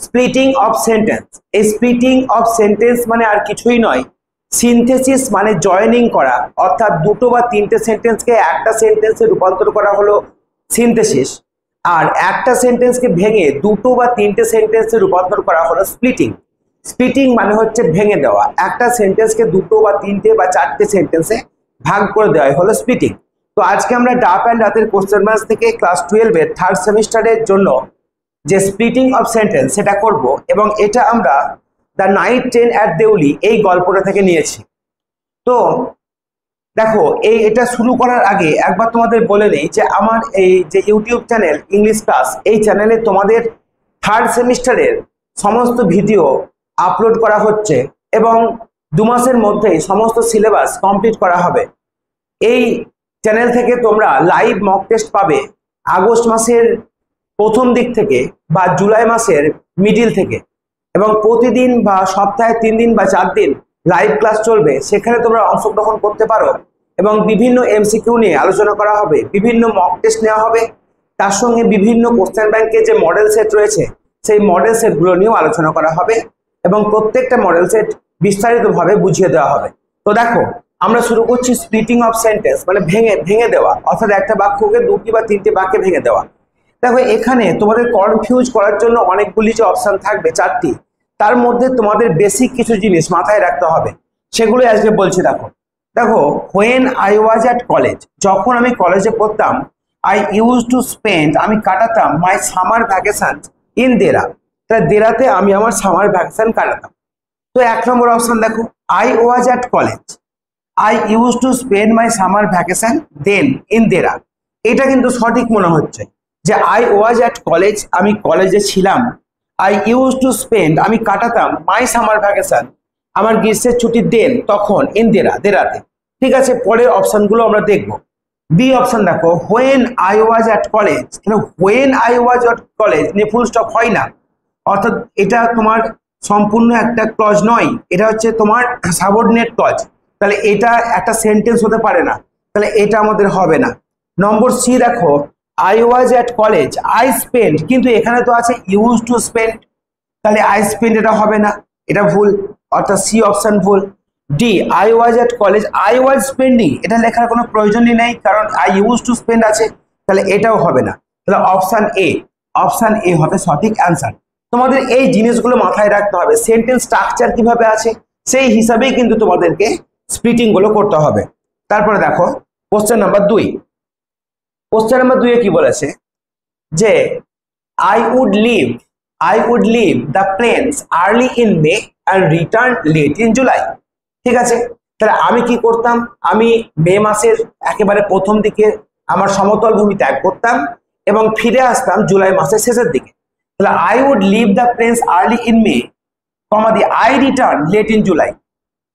Splitting of sentence. এই splitting of sentence মানে আর কিছুই নয়, সিনথেসিস মানে জয়েনিং করা, অর্থাৎ দুটো বা তিনটে সেন্টেন্সকে একটা সেন্টেন্সে রূপান্তর করা হলো সিনথেসিস, আর একটা সেন্টেন্সকে ভেঙে দুটো বা তিনটে সেন্টেন্সে রূপান্তর করা হলো স্প্লিটিং। স্প্লিটিং মানে হচ্ছে ভেঙে দেওয়া, একটা সেন্টেন্সকে দুটো বা তিনটে বা চারটে সেন্টেন্সে ভাগ করে দেওয়া হলো স্প্লিটিং। তো আজকে আমরা ডাপ অ্যান্ড রাতের কোশ্চেন ব্যাংক থেকে ক্লাস 12 এর থার্ড সেমিস্টারের জন্য যে স্প্লিটিং অফ সেন্টেন্স সেটা করব, এবং এটা আমরা the night train at Deoli এই গল্পটা থেকে নিয়েছি। তো দেখো, এটা শুরু করার আগে একবার তোমাদের বলে নেই যে আমার এই যে ইউটিউব চ্যানেল ইংলিশ ক্লাস, এই চ্যানেলে তোমাদের থার্ড সেমিস্টারের সমস্ত ভিডিও আপলোড করা হচ্ছে এবং 2 মাসের মধ্যেই সমস্ত সিলেবাস কমপ্লিট করা হবে। এই চ্যানেল থেকে তোমরা লাইভ মক টেস্ট পাবে আগস্ট মাসের প্রথম দিক থেকে বা জুলাই মাসের মিডিল থেকে, এবং প্রতিদিন বা সপ্তাহে 3 দিন বা 4 দিন লাইভ ক্লাস চলবে, সেখানে তোমরা অংশগ্রহণ করতে পারো এবং বিভিন্ন এমসিকিউ নিয়ে আলোচনা করা হবে, বিভিন্ন মক টেস্ট নেওয়া হবে, তার সঙ্গে বিভিন্ন কোশ্চেন ব্যাংকের যে মডেল সেট রয়েছে সেই মডেল সেটগুলো নিয়েও আলোচনা করা হবে এবং প্রত্যেকটা মডেল সেট বিস্তারিতভাবে বুঝিয়ে দেওয়া হবে। তো দেখো, আমরা শুরু করছি স্প্লিটিং অফ সেন্টেন্স, মানে ভেঙে দেওয়া, অর্থাৎ একটা বাক্যকে 2টি বা 3টি বাক্যে ভেঙে দেওয়া। দেখো, এখানে তোমাদের কনফিউজ করার জন্য অনেকগুলি যে অপশন থাকবে 4টি, তার মধ্যে তোমাদের বেসিক কিছু জিনিস মাথায় রাখতে হবে, সেগুলো আজকে বলছি। দেখো when I was at college, যখন আমি কলেজে পড়তাম, আই ইউজ টু স্পেন্ড, আমি কাটাতাম my summer vacation in Dehra, তাহলে দেরাতে আমি আমার সামার ভ্যাকেশন কাটাতাম। তো 1 নম্বর অপশন দেখো, I was at college, I use to spend my summer vacation then in Dehra. এটা কিন্তু সঠিক মনে হচ্ছে যে আই ওয়াজ অ্যাট কলেজ, আমি কলেজে ছিলাম, আই ইউজ টু স্পেন্ড, আমি কাটাতাম মাই সামার ভ্যাকেশন, আমার গ্রীষ্মের ছুটির দেন তখন ইন দেরা, দেরাতে। ঠিক আছে, পরের অপশনগুলো আমরা দেখব। বি অপশন দেখো, when I was at college, when I was at college নিয়ে ফুল স্টপ হয় না, অর্থাৎ এটা তোমার সম্পূর্ণ একটা ক্লজ নয়, এটা হচ্ছে তোমার সাবঅর্ডিনেট ক্লজ, তাহলে এটা একটা সেন্টেন্স হতে পারে না, তাহলে এটা আমাদের হবে না। নম্বর সি দেখো, I was at college, I spend, কিন্তু এখানে তো আছে ইউজ টু স্পেন্ড, তাহলে আই স্পেন্ড এটা হবে না, এটা ভুল, অর্থাৎ সি অপশন ভুল। D, I was at college, I was spending, এটা লেখার কোনো প্রয়োজনই নেই, কারণ আই ইউজ টু স্পেন্ড আছে, তাহলে এটাও হবে না, তাহলে অপশন এ হবে সঠিক অ্যান্সার। তোমাদের এই জিনিসগুলো মাথায় রাখতে হবে, সেন্টেন্স স্ট্রাকচার কিভাবে আছে সেই হিসাবেই কিন্তু তোমাদেরকে স্প্লিটিং গুলো করতে হবে। তারপরে দেখো কোশ্চেন নাম্বার 2, কোশ্চেন নাম্বার 2 এ কি বলেছে যে I would leave the plains early in May and return late in July. ঠিক আছে, তাহলে আমি কি করতাম, আমি মে মাসের একেবারে প্রথম দিকে আমার সমতল ভূমি ত্যাগ করতাম এবং ফিরে আসতাম জুলাই মাসের শেষের দিকে। তাহলে I would leave the plains early in May, comma দিয়ে I return late in July,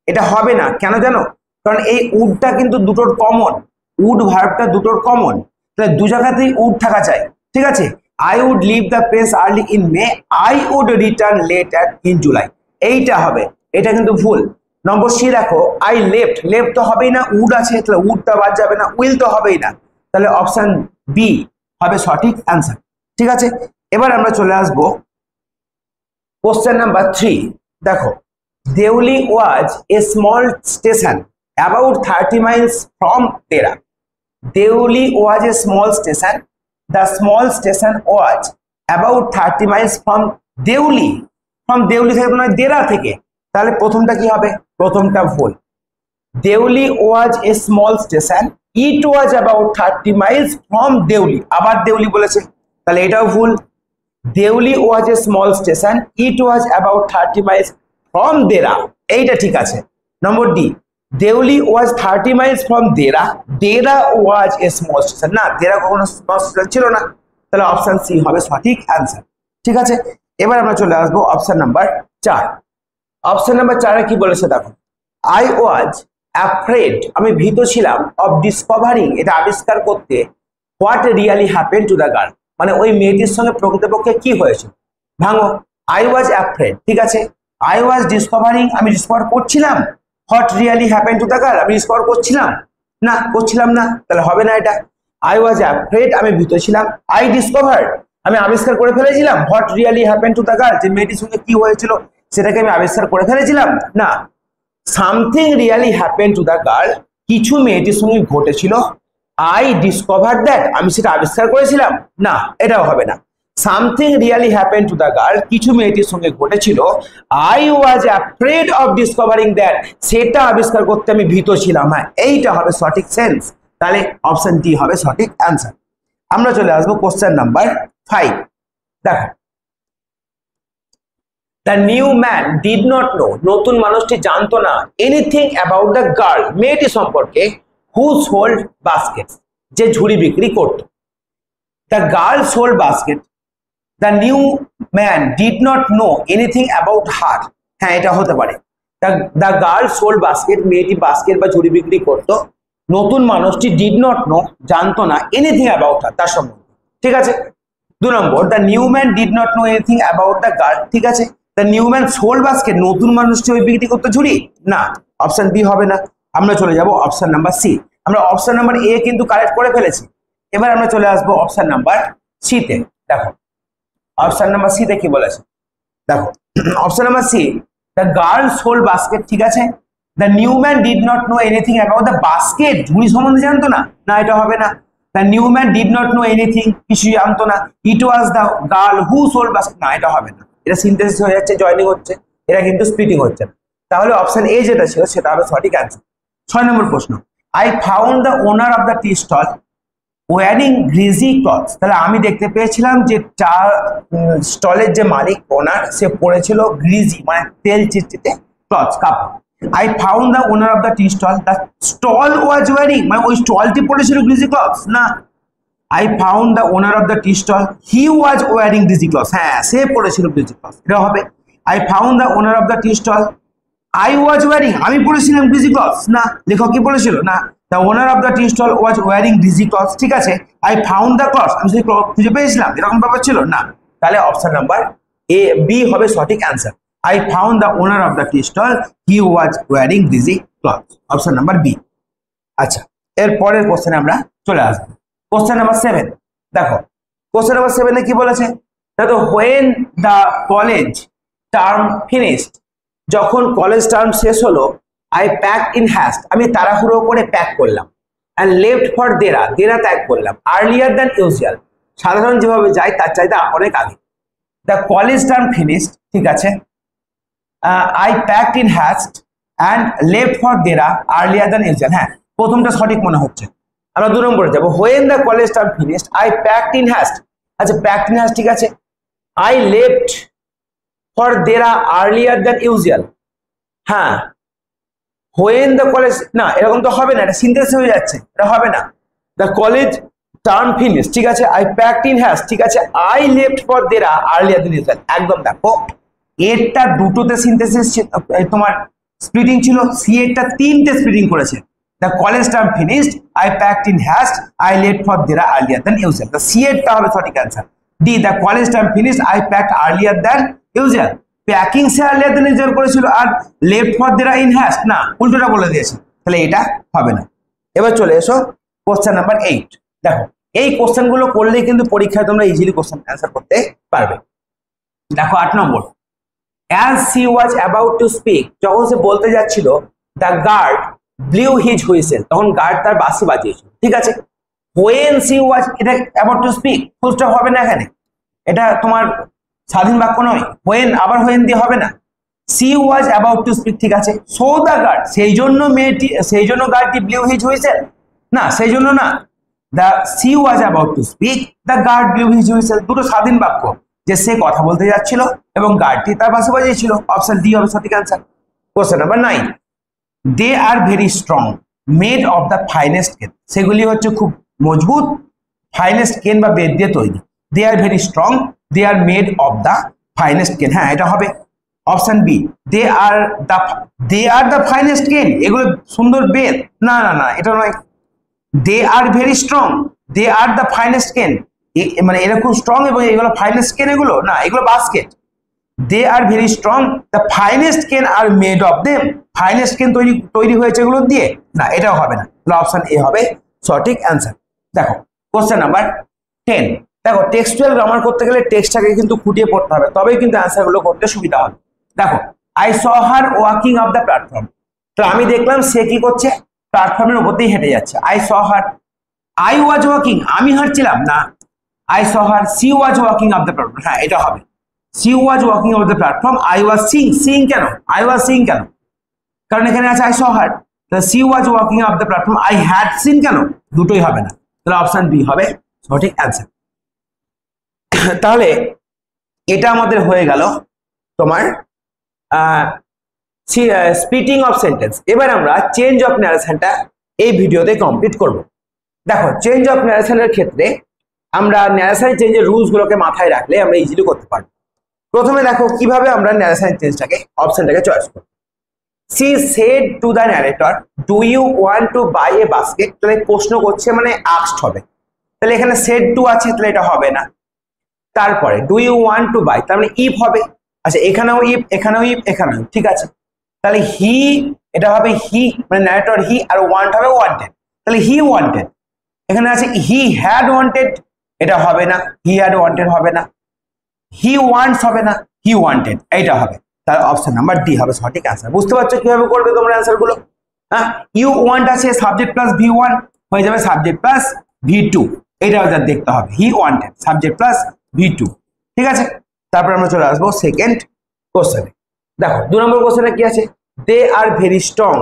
এটা হবে না। কেন জানো? কারণ এই উডটা কিন্তু দুটোর কমন, উড ভার্বটা দুটোর কমন, তাহলে দু জায়গাতেই উড থাকা চাই। ঠিক আছে, I would leave the place early in May, I would return late in July, এইটা হবে, এটা কিন্তু ভুল। নম্বর সি দেখো, আই লেফট তো হবেই না, উড আছে, তাহলে উডটা বাদ যাবে না, উইল তো হবেই না, তাহলে অপশন বি হবে সঠিক অ্যান্সার। ঠিক আছে, এবার আমরা চলে আসবো কোশ্চেন নাম্বার 3। দেখো, Deoli was a small station about 30 miles from Dehra. Deoli was a small station, the small station was about 30 miles from Deoli, থেকে নয় দেরা থেকে, তাহলে প্রথমটা কি হবে? প্রথমটা ভুল। Deoli was a small station, it was about 30 miles from Deoli, আবার দেউলি বলেছে, তাহলে এটাও ভুল। Deoli was a small station, it was about 30 miles from Dehra, এইটা ঠিক আছে। নম্বর D, Deoli was 30 miles from Dehra, Dehra was a small station, না, দেরা কখনো স্মল স্টেশন ছিল না, তাহলে অপশন সি হবে সঠিক অ্যান্সার। ঠিক আছে, এবার আমরা চলে আসবো অপশন নাম্বার 4। অপশন নাম্বার 4 এ কি বলেছে দেখো, আই ওয়াজ অ্যাফ্রেড, আমি ভীত ছিলাম, অফ ডিসকভারিং, এটা আবিষ্কার করতে, what really happen to the girl, মানে ওই মেয়েটির সঙ্গে প্রকৃতপক্ষে কি হয়েছে। ভাঙো, আই ওয়াজ অ্যাফ্রেড, ঠিক আছে, আই ওয়াজ ডিসকভারিং, আমি ডিসকভার করছিলাম, what really happen to the girl, আমি ডিসকভার করছিলাম না, তাহলে হবে না এটা। আই ওয়াজ অ্যাফ্রেড, আমি ভীত ছিলাম, আই ডিসকভার্ড, আমি আবিষ্কার করে ফেলেছিলাম what really happen to the girl, যে মেয়েটির সঙ্গে কি হয়েছিল সেটাকে আমি আবিষ্কার করে ফেলেছিলাম না। Something really happen to the girl, কিছু মেয়েটির সঙ্গে ঘটেছিল, আই ডিসকভার দ্যাট, আমি সেটা আবিষ্কার করেছিলাম না, এটাও হবে না। Something really happen to the girl, কিছু মেয়েটির সঙ্গে ঘটেছিল, I was afraid of discovering that, সেটা আবিষ্কার করতে আমি ভীত ছিলাম। হ্যাঁ, এইটা হবে সঠিক সেন্স, তাহলে অপশন ডি হবে সঠিক অ্যান্সার। আমরা চলে আসবো কোশ্চেন নাম্বার 5। দেখো, the new man did not no, নতুন মানুষটি জানতো না, এনিথিং অ্যাবাউট দ্য গার্ল, মেয়েটি সম্পর্কে, হু সোল্ড বাস্কেট, যে ঝুড়ি বিক্রি করত। The girl sold basket, the new man did not know anything about her, হ্যাঁ এটা হতে পারে। দ্য গার্ল সোল্ড বাস্কেট, মেয়েটি বাস্কেট বা ঝুড়ি বিক্রি করত, নতুন মানুষটি ডিড নট নো, জানতো না, এনিথিং অ্যাবাউট হার, তার সম্বন্ধে, ঠিক আছে। 2 নম্বর, the new man did not know anything about the girl, ঠিক আছে। The new man sold basket, নতুন মানুষটি ওই বিক্রি করতে ঝুড়ি, না, অপশন বি হবে না। আমরা চলে যাব অপশন নাম্বার সি। আমরা অপশন নাম্বার এ কিন্তু কারেক্ট করে ফেলেছি, এবার আমরা চলে আসবো অপশন নাম্বার সি তে। দেখো অপশন নাম্বার সি তে কি বলেছে, দেখো option number C, the girl sold basket, ঠিক আছে। The new man did not know anything about the basket, ঝুড়ি সম্বন্ধে জানতো না, না এটা হবে না। The new man did not know anything, কিছু জানতো না, it was the girl who sold basket, না এটা হবে না। এটা সিনথেসিস হয়ে যাচ্ছে, জয়েনিং হচ্ছে, এটা কিন্তু স্প্লিটিং হচ্ছে না। তাহলে অপশন এ যেটা ছিল সেটা হবে সঠিক অ্যান্সার। 6 নম্বর প্রশ্ন, I found the owner of the tea stall wearing greasy clothes, তাহলে আমি দেখতে পেয়েছিলাম যে চা স্টলের যে মালিক ওনার, সে পড়েছিল গ্রিজি মানে তেল চিটচিটে ক্লথস, কাপড়। I found the owner of the tea stall, the stall was wearing, মানে ওই স্টলটি পড়েছিল গ্রিজি ক্লথস, না। I found the owner of the tea stall he was wearing greasy clothes, হ্যাঁ সে পড়েছিল গ্রিজি ক্লথস, এটা হবে। I found the owner of the tea stall I was wearing, আমি পড়েছিলাম গ্রিজি ক্লথস, না, লেখক কি পড়েছিল, না। The owner of the tea stall was wearing greasy clothes, ঠিক আছে। আই ফাউন্ড দ্য ক্লথস, আমি সেই ক্লথ খুঁজে পেয়েছিলাম, এরকম ব্যাপার ছিল, না। তাহলে অপশন নাম্বার এ বি হবে সঠিক answer. I found the owner of the tea stall he was wearing greasy clothes, option number B. আচ্ছা, এর পরের কোশ্চেনে আমরা চলে আসবো। কোশ্চেন নাম্বার 7, দেখো কোশ্চেন নাম্বার 7 কি বলেছে, দেখো when the college term finished, যখন কলেজ টার্ম শেষ হলো, আই প্যাক ইন হ্যাস্ট, আমি তাড়াহুড়ো করে প্যাক করলাম, অ্যান্ড লেফট ফর দেরা, দেরা ত্যাগ করলাম, আর্লিয়ার দ্যান ইউজুয়াল, সাধারণ যেভাবে যায় তার চাইতে অনেক আগে। দ্য কলেজ টার্ম ফিনিশড, ঠিক আছে, I packed in haste and left for Dehra earlier than usual, হ্যাঁ প্রথমটা সঠিক মনে হচ্ছে। আমরা 2 নম্বরে যাবো, when the college term finished I packed in haste, আচ্ছা প্যাকড ইন হ্যাস্ট, ঠিক আছে। I left for Dehra earlier than usual, হ্যাঁ হোয়েন দ্য কলেজ, না এরকম তো হবে না, এটা সিনথেসিস হয়ে যাচ্ছে, এটা হবে না। দ্য কলেজ টার্ম ফিনিশ, ঠিক আছে, আই প্যাকড ইন হ্যাস্ট, ঠিক আছে, I left for Dehra earlier than usual, একদম দেখো এরটা দুটোতে সিনথেসিস তোমার স্প্লিটিং ছিল, সি এরটা 3টে স্প্লিটিং করেছে। The college term finished I packed in haste I left for Dehra earlier than usual, the C এরটা হবে সঠিক answer. D, the college term finished I packed earlier than usual, packing সে earlier than usual করেছিল, আর left for Dehra in haste না, উল্টোটা বলে দিয়েছে, তাহলে এটা হবে না। এবার চলে এসো কোশ্চেন নাম্বার 8, দেখো এই কোশ্চেন গুলো করলেই কিন্তু পরীক্ষায় তোমরা ইজিলি কোশ্চেন অ্যান্সার করতে পারবে। দেখো 8 নম্বর, as she was about to speak, যখন সে বলতে যাচ্ছিল, the guard blew his whistle, তখন গার্ড তার বাঁশি বাজিয়েছিল, ঠিক আছে। when she was, এটা about to speak, full stop হবে না এখানে, এটা তোমার স্বাধীন বাক্য নয়, when আবার when দিয়ে হবে না, she was about to speak, ঠিক আছে। so the guard, সেই জন্য মেয়েটি, সেই জন্য গার্ডটি blew his whistle, না সেই জন্য না, the she was about to speak, the guard blew his whistle, দুটো স্বাধীন বাক্য, যে সে কথা বলতে যাচ্ছিল এবং গার্ডটি তার বাঁশি বাজিয়েছিল, অপশন ডি হবে সঠিক answer. Question number 9, they are very strong made of the finest cane, সেগুলি হচ্ছে খুব মজবুত ফাইনেস্ট কেন বা বেদ দিয়ে তৈরি। They are very strong, they are made of the finest cane, হ্যাঁ এটা হবে option B. They are the finest cane, এগুলো সুন্দর বেদ, না না না এটা নয়। They are very strong, they are the finest cane, মানে এরা খুব স্ট্রং এবং এগুলো ফাইনেস্ট কেন, এগুলো না, এগুলো basket. They are very strong, the finest cane are made of them, finest cane তৈরি হয়েছে এগুলো দিয়ে, না এটাও হবে না, তাহলে অপশন এ হবে সঠিক অ্যান্সার। দেখো কোশ্চেন নাম্বার 10, দেখো টেক্সচুয়াল গ্রামার করতে গেলে টেক্সটটাকে কিন্তু খুঁটিয়ে পড়তে হবে, তবেই কিন্তু অ্যান্সার গুলো করতে সুবিধা হবে। দেখো I saw her walking of the platform, তো আমি দেখলাম সে কি করছে, প্ল্যাটফর্মের উপর দিয়ে হেঁটে যাচ্ছে। I saw her, I was walking, আমি হাঁটছিলাম না। I saw her, C was walking of the platform, হ্যাঁ এটা হবে। C was walking of the platform, I was seeing, seeing কেন, আই ওয়াজ সিইং কেন, কারণ এখানে আছে I saw her. C was walking of the platform, I had seen কেন, দুটোই হবে না, তাহলে অপশন বি হবে সঠিক অ্যান্সার। তাহলে এটা আমাদের হয়ে গেল তোমার স্প্লিটিং অফ সেন্টেন্স। এবার আমরা চেঞ্জ অফ ন্যারেশনটা এই ভিডিওতে কমপ্লিট করব। দেখো চেঞ্জ অফ ন্যারেশনের ক্ষেত্রে আমরা ন্যারেশন চেঞ্জের রুলস গুলোকে মাথায় রাখলে আমরা ইজিলি করতে পারবো। প্রথমে দেখো কিভাবে আমরা ন্যারেশন চেঞ্জটাকে অপশনটাকে চয়েস করব। She said to the narrator, do you want to buy a basket, তাহলে প্রশ্ন করছে মানে আস্কড হবে, তাহলে এখানে সেড টু আছে, তাহলে এটা হবে না। তারপরে do you want to buy, তার মানে ইফ হবে। আচ্ছা এখানেও ইফ, এখানেও ইফ, এখানেও, ঠিক আছে। তাহলে হি, এটা হবে হি, মানে ন্যারেটর হি, আর ওয়ান্ট হবে ওয়ান্টেড, তাহলে হি ওয়ান্টেড। এখানে আছে হি হ্যাড ওয়ান্টেড, এটা হবে না, হি হ্যাড ওয়ান্টেড হবে না। হি ওয়ান্টস হবে না, হি ওয়ান্টেড, এইটা হবে। তাহলে অপশন নাম্বার ডি হবে সঠিক অ্যান্সার। বুঝতে পারছো কিভাবে করবে তোমরা অ্যান্সার গুলো? হ্যাঁ, ইউ ওয়ান্ট আছে সাবজেক্ট প্লাস ভি ওয়ান, হয়ে যাবে সাবজেক্ট প্লাস ভি টু, এটা দেখতে হবে। He wanted subject plus V two, ঠিক আছে। তারপর আমরা চলে আসবো সেকেন্ড কোশ্চেনে। দেখো 2 নম্বর কোশ্চেনে কি আছে, they are very strong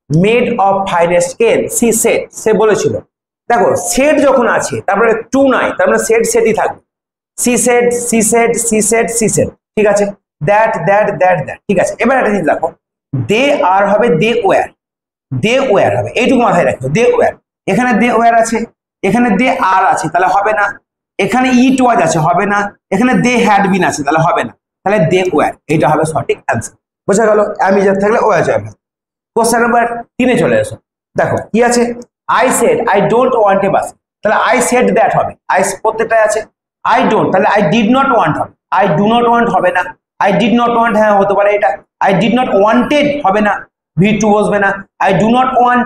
made of finest scale, she said, সে বলেছিল। দেখো সেড যখন আছে তারপরে টু নাই, তার মানে সেড সেটই থাকবে। She said, she said, she said, she said, ঠিক আছে। দ্যাট দ্যাট দ্যাট দ্যাট, ঠিক আছে। এবার একটা জিনিস দেখো, দে আর হবে দে ওয়্যার, দে ওয়্যার হবে, এইটুকু মাথায় রাখো, দে ওয়্যার। এখানে দে ওয়্যার আছে, এখানে দে আর আছে, তাহলে হবে না। এখানে ইট ওয়াজ আছে, হবে না। এখানে দে হ্যাড বিন আছে, তাহলে হবে না। তাহলে দে ওয়্যার, এটা হবে সঠিক অ্যান্সার। বোঝা গেল? অ্যামিজার থাকলে ওয়্যার হবে। কোশ্চেন নাম্বার 3 চলে এসো। দেখো কি আছে, I said I don't want a basket, তাহলে আই সেড দ্যাট হবে, আই প্রত্যেকটাই আছে। আই ডোন্ট, তাহলে আই ডিড নট ওয়ান্ট হবে, আই ডু নট ওয়ান্ট হবে না। আই ডিড নট ওয়ান্ট, হ্যাঁ হতে পারে এটা। আই ডিড নট ওয়ান্টেড হবে না, ভি টু বসবে না। I do not want,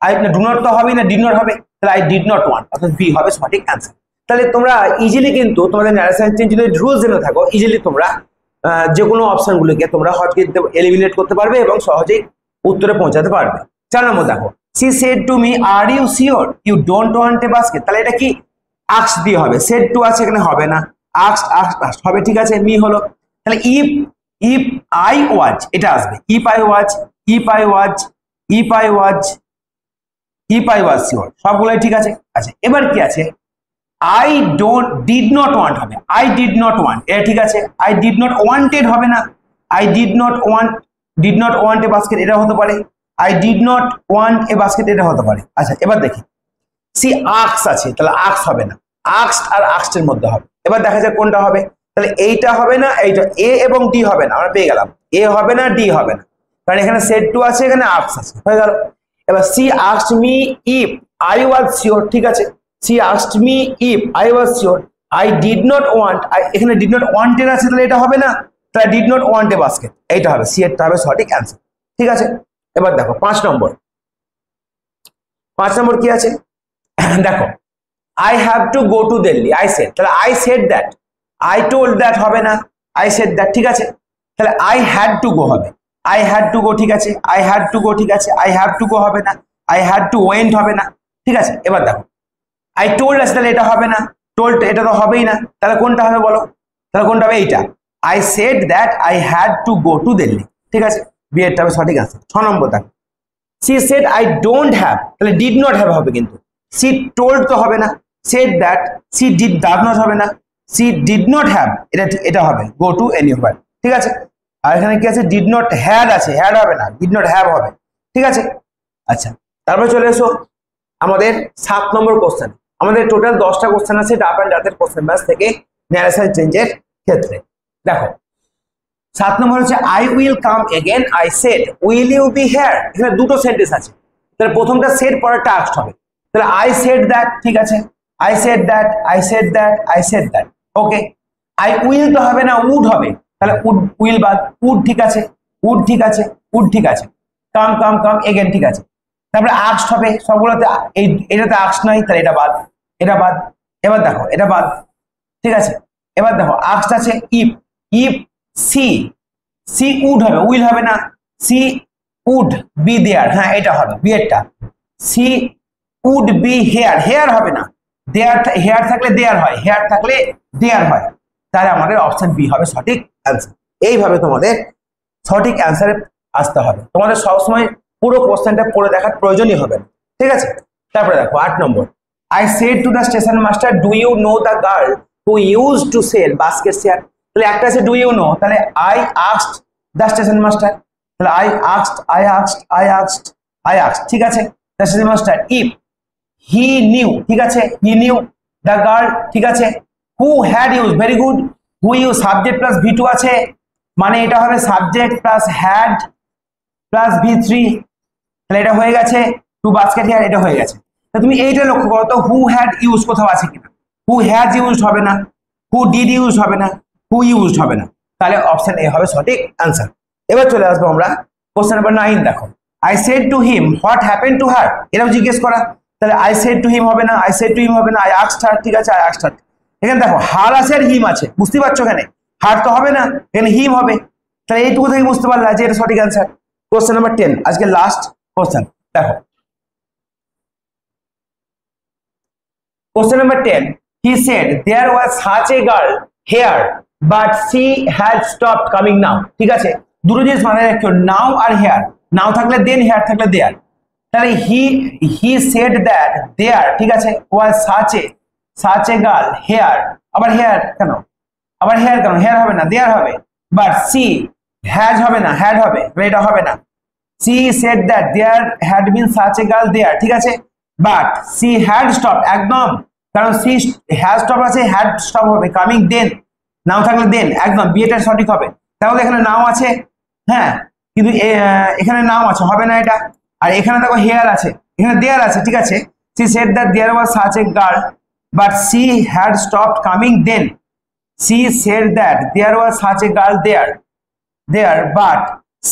I do not তো হবে না, ডিড নট হবে, তাহলে আই ডিড নট ওয়ান্ট, অর্থাৎ ভি হবে সঠিক অ্যান্সার। তাহলে তোমরা ইজিলি কিন্তু তোমাদের ন্যারেশন চেঞ্জ যদি রুলস জেনে থাকো, ইজিলি তোমরা যে কোনো অপশনগুলোকে তোমরা হটকে এলিমিনেট করতে পারবে এবং সহজেই উত্তরে পৌঁছাতে পারবে। 4 নম্বর দেখো, she said to me are you sure you don't want a basket, তাহলে এটা কি আস্ক দিয়ে হবে, সেড টু আছে এখানে, হবে না। আস্ক আস্ক হবে, ঠিক আছে, মি হলো। তাহলে ইফ ইফ আই ওয়াজ, এটা আসবে, if I was, if I was, if I was, if I was sure, সবগুলোই ঠিক আছে। আচ্ছা এবার কি আছে, I don't, did not want হবে, আই ডিড নট ওয়ান্ট, এটা ঠিক আছে। আই ডিড নট ওয়ান্টেড হবে না, I did not want, did not want a basket, এটা হতে পারে। I did not want a basket, এটা হতে পারে। আচ্ছা এবার দেখি, সি আক্স আছে, তাহলে আক্স হবে না, আক্সড আর আক্সড এর মধ্যে হবে। এবার দেখা যায় কোনটা হবে, তাহলে এইটা হবে না, এইটা, এ এবং ডি হবে না, আমরা পেয়ে গেলাম। এ হবে না, ডি হবে না, কারণ এখানে সেড টু আছে, এখানে আক্স আছে, হয়ে গেল। এবার she asked me if I was sure, ঠিক আছে। She asked me if I was sure I did not want, এখানে ডিড নট ওয়ান্টেড আছে, তাহলে এটা হবে না, তাহলে did not want a basket, এইটা হবে, সি এরটা হবে সঠিক অ্যান্সার, ঠিক আছে। এবার দেখো 5 নম্বর, 5 নম্বর কি আছে দেখো, I have to go to Delhi, I said, তাহলে I said that, I told that হবে না, আই সেড দ্যাট, ঠিক আছে। তাহলে আই হ্যাড টু গো হবে, আই হ্যাড টু গো, ঠিক আছে। আই হ্যাড টু গো, ঠিক আছে। আই হ্যাভ টু গো হবে না, আই হ্যাড টু ওয়েন্ট হবে না, ঠিক আছে। এবার দেখো, আই টোল্ড আছে, তাহলে এটা হবে না, টোল্ড এটা তো হবেই না, তাহলে কোনটা হবে বলো, তাহলে কোনটা হবে, এইটা। I said that I had to go to Delhi, ঠিক আছে, বি এরটা হবে সঠিক অ্যান্সার। 6 নম্বর দেখো, she said I don't have, তাহলে ডিড নট হ্যাভ হবে, কিন্তু সি টোল্ড তো হবে না। Said that, C did does not হবে না, সি ডিড নট হ্যাভ, এটা হবে গো টু এনিওয়ার, ঠিক আছে। আর এখানে কি আছে, ডিড নট হ্যাড আছে, হ্যাড হবে না, ডিড নট হ্যাভ হবে, ঠিক আছে। আচ্ছা তারপরে চলে এসো আমাদের 7 নম্বর কোশ্চেন। আমাদের টোটাল 10টা কোশ্চেন আছে ডাপ অ্যান্ড ডাটের কোশ্চেন ব্যাস থেকে ন্যারেশন চেঞ্জের ক্ষেত্রে। দেখো 7 নম্বর হচ্ছে I will come again, I said will you be here, এখানে দুটো সেন্টেন্স আছে, তাহলে প্রথমটা সেড, পরেরটা আস্কড হবে। তাহলে আই সেড দ্যাট, ঠিক আছে, I said that, I said that, I said that, okay. I will তো হবে না, উড হবে, তাহলে উড, উইল বাদ, উড ঠিক আছে, উড ঠিক আছে, উড ঠিক আছে। কাম কাম কাম এগেন, ঠিক আছে। তারপরে আস্কড হবে, সবগুলোতে, এটাতে আস্কড নাই, তাহলে এটা বাদ, এটা বাদ। এবার দেখো এটা বাদ, ঠিক আছে। এবার দেখো আস্ট আছে if, if she, she would হবে, উইল হবে না, সি উড বি দেয়ার, হ্যাঁ এটা হবে বিয়েরটা। She would be here, here হবে না, দেয়ার, হেয়ার থাকলে দেয়ার হয়, হেয়ার থাকলে দেয়ার হয়, তাহলে আমাদের অপশন বি হবে সঠিক অ্যান্সার। এইভাবে তোমাদের সঠিক অ্যান্সারে আসতে হবে, তোমাদের সবসময় পুরো কোশ্চেনটা পড়ে দেখার প্রয়োজনই হবে, ঠিক আছে। তারপরে দেখো 8 নম্বর, I said to the station master do you know the girl who use to sell basket chair. তাহলে একটা আছে ডু ইউ নো, তাহলে I asked the station master, তাহলে I asked, I asked, I asked, I asked, ঠিক আছে। The station master if he knew, ঠিক আছে, he knew the girl, ঠিক আছে। Who had use, very good, who use subject plus V two আছে, মানে এটা হবে সাবজেক্ট প্লাস হ্যাড প্লাস ভি3, তাহলে এটা হয়ে গেছে টু বাস্কেট হেয়ার, এটা হয়ে গেছে। তা তুমি এইটা লক্ষ্য করো তো হু হ্যাড ইউজ কোথাও আছে কিনা, হু হ্যাজ ইউজড হবে না, হু ডিড ইউজ হবে না, হু ইউজড হবে না, তাহলে অপশন এ হবে সঠিক অ্যান্সার। এবার চলে আসবো আমরা কোশ্চেন নাম্বার 9, দেখো I said to him what happen to her, এটাও জিজ্ঞেস করা, তাহলে আই সেড টু হিম হবে না, আই সেড টু হিম হবে না, আই আস্কড হার, ঠিক আছে, আই আস্কড হার। এখানে দেখো হার আছে আর হিম আছে, বুঝতে পারছো, এখানে হার তো হবে না, এখানে হিম হবে, তাহলে এইটুকু থেকে বুঝতে পারলা যে এটা সঠিক অ্যান্সার। কোশ্চেন নাম্বার 10, আজকে লাস্ট কোশ্চেন, দেখো question number 10, he said there was such a girl here but she had stopped coming now, ঠিক আছে। দুটো জিনিস মানে রাখো, নাও আর হেয়ার, নাও থাকলে দেন, হেয়ার থাকলে দেয়ার, তাহলে he said that there, ঠিক আছে, was such a girl here, আবার হেয়ার কেন, আবার হেয়ার কেন, হেয়ার হবে না, দেয়ার হবে, বাট সি হ্যাজ হবে না, হ্যাড হবে, এটা হবে না। she said that there had been such a girl there, ঠিক আছে, বাট she had stopped, একদম, কারণ she has stopped আছে, had stop হবে, কামিং দেন, নাও থাকলে দেন, একদম বিয়েটা সঠিক হবে। তাহলে এখানে নাও আছে, হ্যাঁ, কিন্তু এখানে নাও আছে, হবে না এটা, আর এখানে দেখো হেয়ার আছে, এখানে দেয়ার আছে, ঠিক আছে। she said that there was such a girl but she had stopped coming then, she said that there was such a girl there but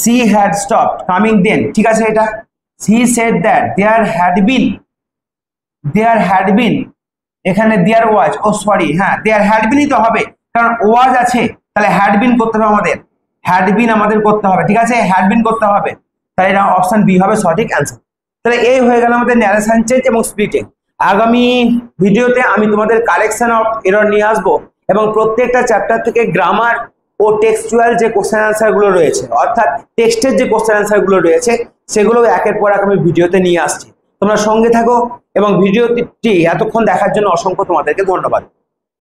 she had stopped coming then, ঠিক আছে। এটা she said that there had been, এখানে there was, O sorry, হ্যাঁ there had been ই তো হবে, কারণ was আছে, তাহলে had been করতে হবে আমাদের, had been আমাদের করতে হবে, ঠিক আছে, had been করতে হবে, তাহলে এটা অপশন বি হবে সঠিক অ্যান্সার। তাহলে এই হয়ে গেল আমাদের ন্যারেশন চেঞ্জ এবং স্প্লিটিং। আগামী ভিডিওতে আমি তোমাদের কালেকশন অফ এরর নিয়ে আসবো এবং প্রত্যেকটা চ্যাপ্টার থেকে গ্রামার ও টেক্সচুয়াল যে কোশ্চেন অ্যান্সার গুলো রয়েছে, অর্থাৎ টেক্সটের যে কোশ্চেন অ্যান্সার গুলো রয়েছে, সেগুলো একের পর এক আমি ভিডিওতে নিয়ে আসছি। তোমরা সঙ্গে থাকো এবং ভিডিওটি এতক্ষণ দেখার জন্য অসংখ্য তোমাদেরকে ধন্যবাদ।